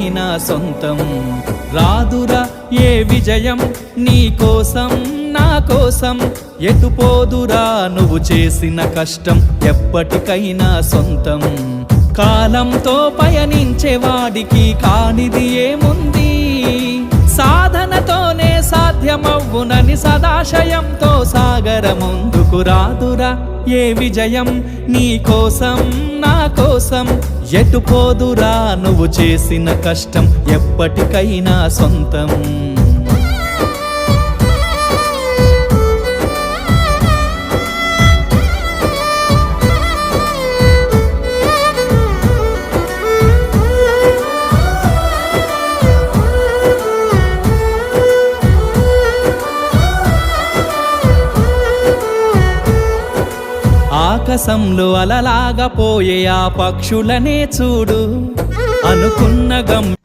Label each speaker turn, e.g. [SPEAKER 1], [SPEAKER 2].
[SPEAKER 1] ఎప్పటికైనా సొంతం. రాదురా ఏ విజయం నీ కోసం నా కోసం, ఎటుపోదురా నువ్వు చేసిన కష్టం ఎప్పటికైనా సొంతం. కాలంతో పయనించేవాడికి కానిది ఏముంది, సాధనతోనే సాధ్యమవ్వునని సదాశయంతో సాగర ముందుకు. రాదురా ఏ విజయం నీ కోసం నా కోసం, ఎటుపోదురా నువ్వు చేసిన కష్టం ఎప్పటికైనా సొంతం. ఆకాశంలో అలలాగా పోయే ఆ పక్షులనే చూడు, అనుకున్న గమ్యం